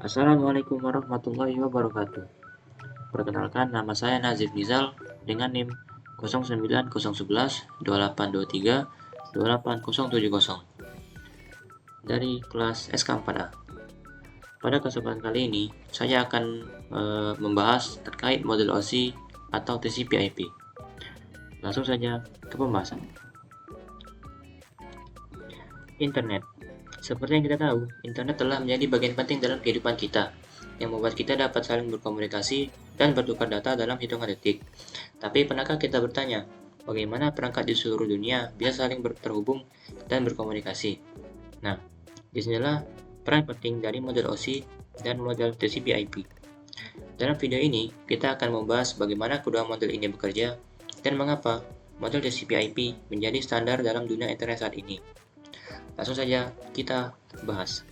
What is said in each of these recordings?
Assalamualaikum warahmatullahi wabarakatuh. Perkenalkan, nama saya Nazif Nizal dengan NIM 091128232870 dari kelas SK4A. Pada kesempatan kali ini, saya akan membahas terkait model OSI atau TCP/IP. Langsung saja ke pembahasan. Internet. Seperti yang kita tahu, internet telah menjadi bagian penting dalam kehidupan kita, yang membuat kita dapat saling berkomunikasi dan bertukar data dalam hitungan detik. Tapi pernahkah kita bertanya, bagaimana perangkat di seluruh dunia bisa saling terhubung dan berkomunikasi? Nah, disinilah peran penting dari model OSI dan model TCP/IP. Dalam video ini, kita akan membahas bagaimana kedua model ini bekerja dan mengapa model TCP/IP menjadi standar dalam dunia internet saat ini. Langsung saja kita bahas.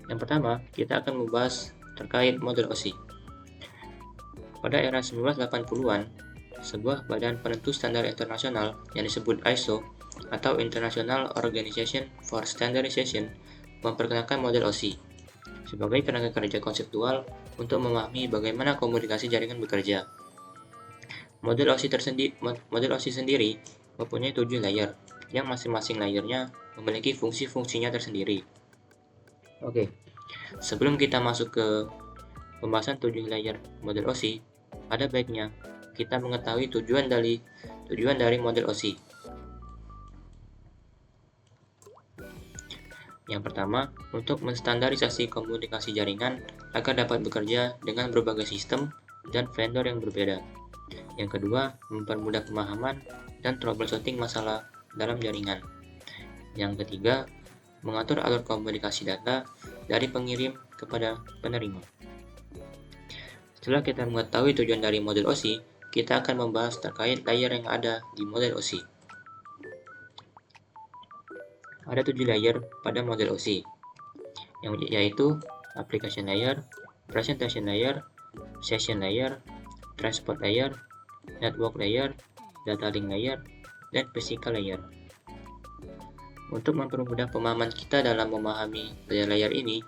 Yang pertama, kita akan membahas terkait model OSI. Pada era 1980-an, sebuah badan penentu standar internasional yang disebut ISO atau International Organization for Standardization memperkenalkan model OSI sebagai tenaga kerja konseptual untuk memahami bagaimana komunikasi jaringan bekerja. Model OSI sendiri mempunyai 7 layer, yang masing-masing layernya memiliki fungsi-fungsinya tersendiri. Oke, sebelum kita masuk ke pembahasan 7 layer model OSI, ada baiknya kita mengetahui tujuan dari model OSI. Yang pertama, untuk menstandarisasi komunikasi jaringan agar dapat bekerja dengan berbagai sistem dan vendor yang berbeda. Yang kedua, mempermudah pemahaman dan troubleshooting masalah dalam jaringan. Yang ketiga, mengatur alur komunikasi data dari pengirim kepada penerima. Setelah kita mengetahui tujuan dari model OSI, kita akan membahas terkait layer yang ada di model OSI. Ada 7 layer pada model OSI, yaitu application layer, presentation layer, session layer, transport layer, network layer, data link layer, dan physical layer. Untuk mempermudah pemahaman kita dalam memahami layer-layer ini,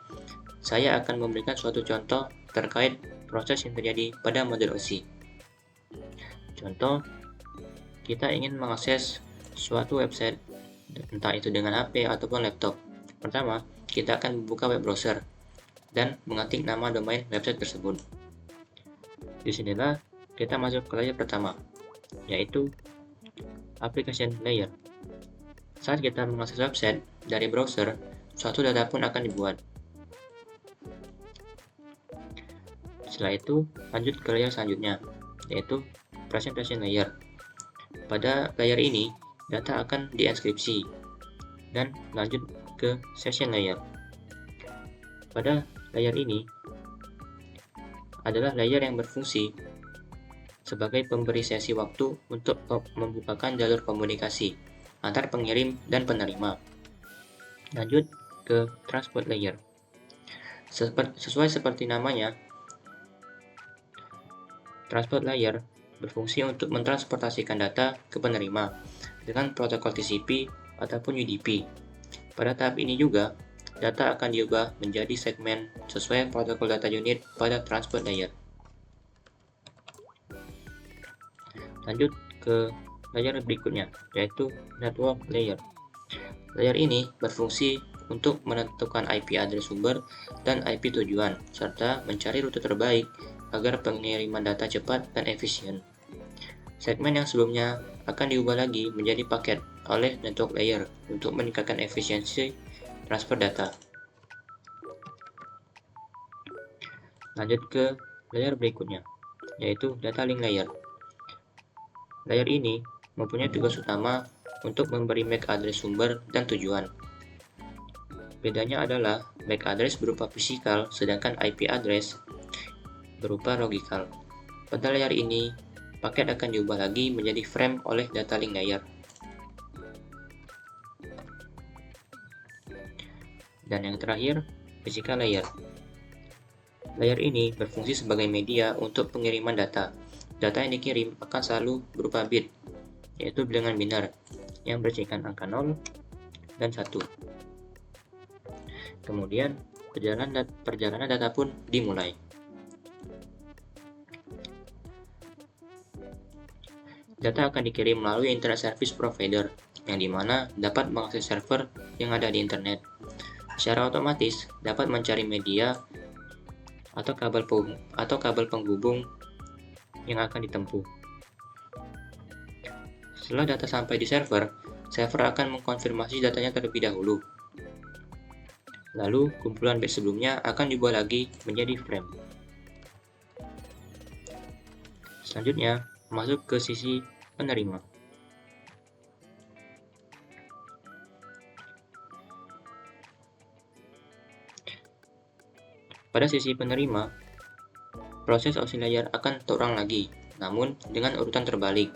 saya akan memberikan suatu contoh terkait proses yang terjadi pada model OSI. Contoh, kita ingin mengakses suatu website, entah itu dengan HP ataupun laptop. Pertama, kita akan membuka web browser dan mengetik nama domain website tersebut. Disinilah kita masuk ke layer pertama, yaitu application layer. Saat kita mengakses website dari browser, suatu data pun akan dibuat. Setelah itu, lanjut ke layer selanjutnya, yaitu presentation layer. Pada layer ini, data akan dienkripsi dan lanjut ke session layer. Pada layer ini adalah layer yang berfungsi sebagai pemberi sesi waktu untuk membukakan jalur komunikasi antar pengirim dan penerima. Lanjut ke transport layer. Sesuai seperti namanya, transport layer berfungsi untuk mentransportasikan data ke penerima dengan protokol TCP ataupun UDP. Pada tahap ini juga, data akan diubah menjadi segmen sesuai protokol data unit pada transport layer. Lanjut ke layer berikutnya, yaitu network layer. Layer ini berfungsi untuk menentukan IP address sumber dan IP tujuan, serta mencari rute terbaik agar pengiriman data cepat dan efisien. Segmen yang sebelumnya akan diubah lagi menjadi paket oleh network layer untuk meningkatkan efisiensi transfer data. Lanjut ke layer berikutnya, yaitu data link layer. Layer ini mempunyai tugas utama untuk memberi MAC address sumber dan tujuan. Bedanya adalah MAC address berupa fisikal, sedangkan IP address berupa logical. Pada layer ini, paket akan diubah lagi menjadi frame oleh data link layer. Dan yang terakhir, physical layer. Layer ini berfungsi sebagai media untuk pengiriman data. Data yang dikirim akan selalu berupa bit, yaitu bilangan biner, yang berisikan angka 0 dan 1. Kemudian, perjalanan data pun dimulai. Data akan dikirim melalui Internet Service Provider, yang dimana dapat mengakses server yang ada di internet. Secara otomatis, dapat mencari media atau kabel penghubung yang akan ditempuh. Setelah data sampai di server akan mengkonfirmasi datanya terlebih dahulu. Lalu, kumpulan batch sebelumnya akan dibuat lagi menjadi frame. Selanjutnya, masuk ke sisi penerima. Pada sisi penerima, proses OSI layer akan terulang lagi, namun dengan urutan terbalik.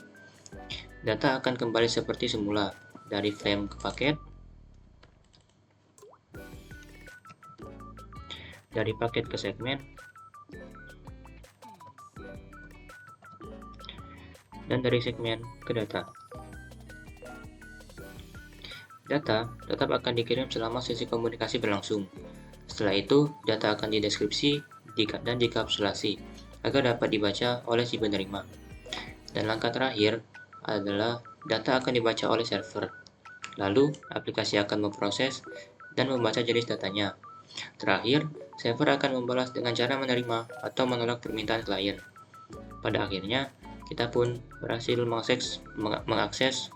Data akan kembali seperti semula, dari frame ke paket, dari paket ke segmen, dan dari segmen ke data. Data tetap akan dikirim selama sesi komunikasi berlangsung. Setelah itu, data akan dideskripsi dan dikapsulasi agar dapat dibaca oleh si penerima. Dan langkah terakhir adalah data akan dibaca oleh server. Lalu, aplikasi akan memproses dan membaca jenis datanya. Terakhir, server akan membalas dengan cara menerima atau menolak permintaan klien. Pada akhirnya, kita pun berhasil mengakses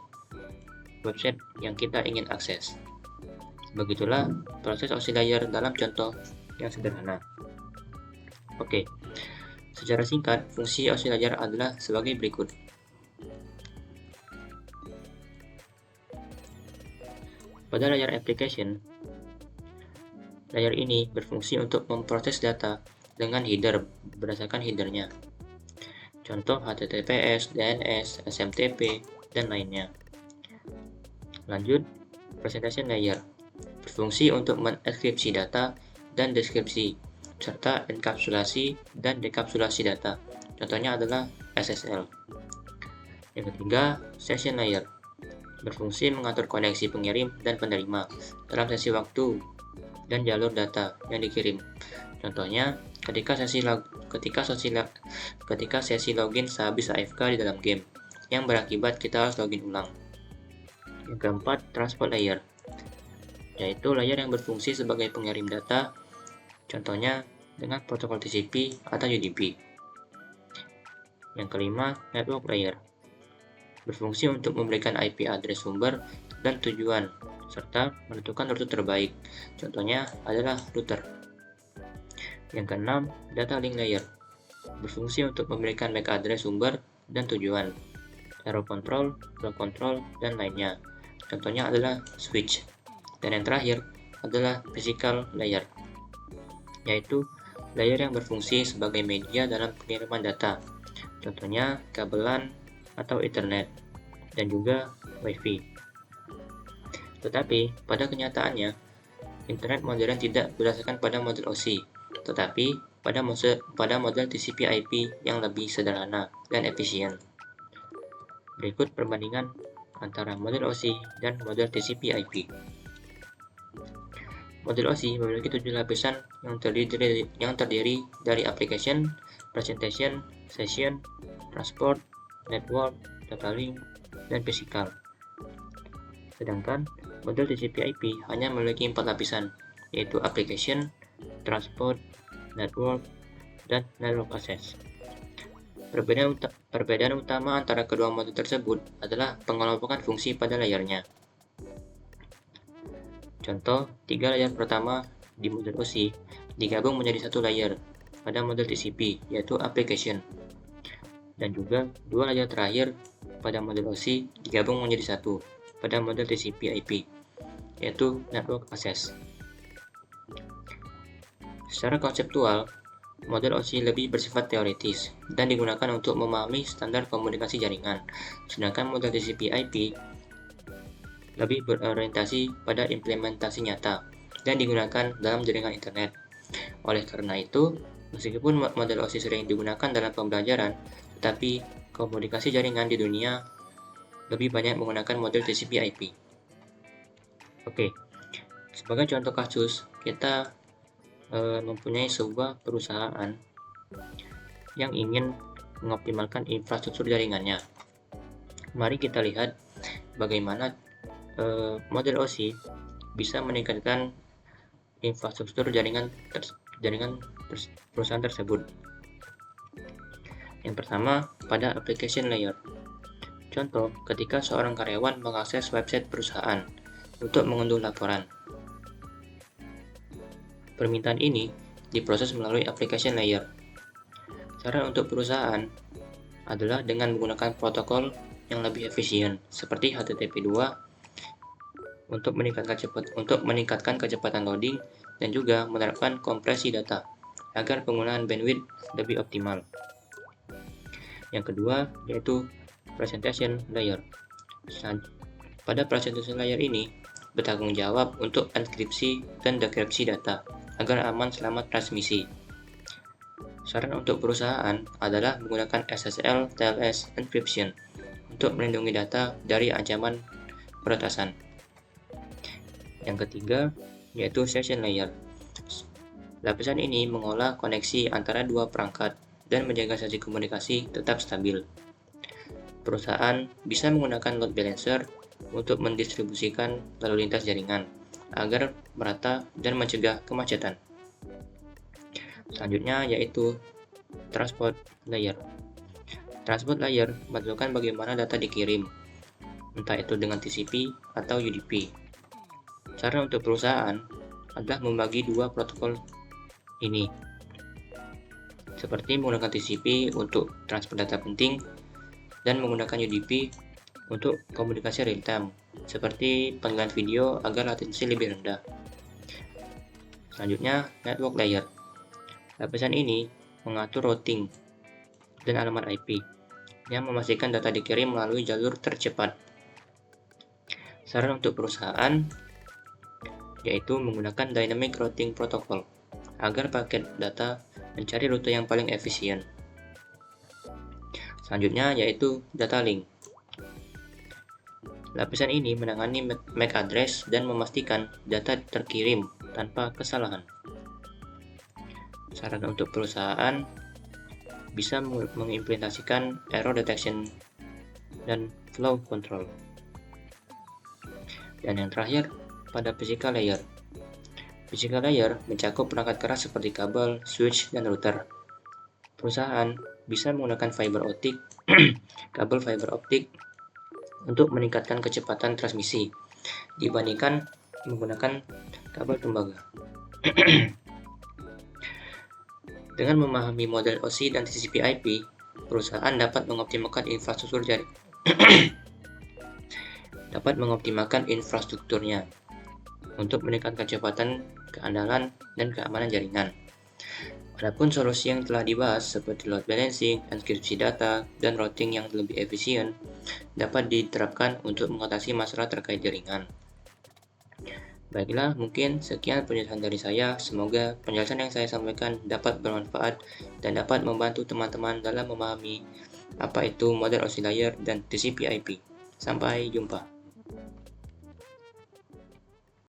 website yang kita ingin akses. Begitulah proses OSI layer dalam contoh yang sederhana. Oke, secara singkat, fungsi OSI layer adalah sebagai berikut. Pada layer application, layer ini berfungsi untuk memproses data dengan header berdasarkan headernya. Contoh HTTPS, DNS, SMTP, dan lainnya. Lanjut, presentation layer berfungsi untuk menenkripsi data dan deskripsi, serta enkapsulasi dan dekapsulasi data. Contohnya adalah SSL. Yang ketiga, session layer berfungsi mengatur koneksi pengirim dan penerima dalam sesi waktu dan jalur data yang dikirim. Contohnya, ketika sesi login sehabis AFK di dalam game, yang berakibat kita harus login ulang. Yang keempat, transport layer, yaitu layer yang berfungsi sebagai pengirim data, contohnya dengan protokol TCP atau UDP. Yang kelima, network layer, berfungsi untuk memberikan IP address sumber dan tujuan, serta menentukan rute terbaik, contohnya adalah router. Yang keenam, data link layer, berfungsi untuk memberikan MAC address sumber dan tujuan, error control, flow control, dan lainnya. Contohnya adalah switch. Dan yang terakhir adalah physical layer, yaitu layer yang berfungsi sebagai media dalam pengiriman data. Contohnya kabelan atau Ethernet, dan juga Wi-Fi. Tetapi, pada kenyataannya, internet modern tidak berdasarkan pada model OSI, tetapi pada model TCP/IP yang lebih sederhana dan efisien. Berikut perbandingan antara model OSI dan model TCP/IP. Model OSI memiliki 7 lapisan yang terdiri dari application, presentation, session, transport, network, data link, dan physical. Sedangkan model TCP/IP hanya memiliki 4 lapisan, yaitu application, transport, network, dan network access. Perbedaan utama antara kedua model tersebut adalah pengelompokan fungsi pada layernya. Contoh, 3 layer pertama di model OSI digabung menjadi satu layer pada model TCP, yaitu application. Dan juga 2 layer terakhir pada model OSI digabung menjadi satu pada model TCP/IP, yaitu network access. Secara konseptual, model OSI lebih bersifat teoritis dan digunakan untuk memahami standar komunikasi jaringan, sedangkan model TCP/IP lebih berorientasi pada implementasi nyata dan digunakan dalam jaringan internet. Oleh karena itu, meskipun model OSI sering digunakan dalam pembelajaran, tetapi komunikasi jaringan di dunia lebih banyak menggunakan model TCP/IP. Oke, Sebagai contoh kasus, kita mempunyai sebuah perusahaan yang ingin mengoptimalkan infrastruktur jaringannya. Mari kita lihat bagaimana model OSI bisa meningkatkan infrastruktur jaringan perusahaan tersebut. Yang pertama, pada application layer. Contoh, ketika seorang karyawan mengakses website perusahaan untuk mengunduh laporan. Permintaan ini diproses melalui application layer. Saran untuk perusahaan adalah dengan menggunakan protokol yang lebih efisien, seperti HTTP2 untuk meningkatkan kecepatan loading dan juga menerapkan kompresi data agar penggunaan bandwidth lebih optimal. Yang kedua yaitu presentation layer. Pada presentation layer ini bertanggung jawab untuk enkripsi dan dekripsi data agar aman selama transmisi. Saran untuk perusahaan adalah menggunakan SSL TLS encryption untuk melindungi data dari ancaman peretasan. Yang ketiga yaitu session layer. Lapisan ini mengolah koneksi antara dua perangkat dan menjaga saji komunikasi tetap stabil. Perusahaan bisa menggunakan load balancer untuk mendistribusikan lalu lintas jaringan agar merata dan mencegah kemacetan. Selanjutnya yaitu transport layer. Transport layer menentukan bagaimana data dikirim, entah itu dengan TCP atau UDP. Cara untuk perusahaan adalah membagi dua protokol ini, seperti menggunakan TCP untuk transfer data penting dan menggunakan UDP untuk komunikasi real time, seperti panggilan video agar latensi lebih rendah. Selanjutnya, network layer. Lapisan ini mengatur routing dan alamat IP yang memastikan data dikirim melalui jalur tercepat. Saran untuk perusahaan yaitu menggunakan Dynamic Routing Protocol agar paket data mencari rute yang paling efisien. Selanjutnya yaitu data link. Lapisan ini menangani MAC address dan memastikan data terkirim tanpa kesalahan. Saran untuk perusahaan bisa mengimplementasikan error detection dan flow control. Dan yang terakhir, pada physical layer. Physical layer mencakup perangkat keras seperti kabel, switch, dan router. Perusahaan bisa menggunakan fiber optik, kabel fiber optik untuk meningkatkan kecepatan transmisi dibandingkan menggunakan kabel tembaga. Dengan memahami model OSI dan TCP/IP, perusahaan dapat mengoptimalkan infrastrukturnya untuk meningkatkan kecepatan, keandalan, dan keamanan jaringan. Adapun solusi yang telah dibahas seperti load balancing, enkripsi data, dan routing yang lebih efisien dapat diterapkan untuk mengatasi masalah terkait jaringan. Baiklah, mungkin sekian penjelasan dari saya. Semoga penjelasan yang saya sampaikan dapat bermanfaat dan dapat membantu teman-teman dalam memahami apa itu model OSI layer dan TCP/IP. Sampai jumpa.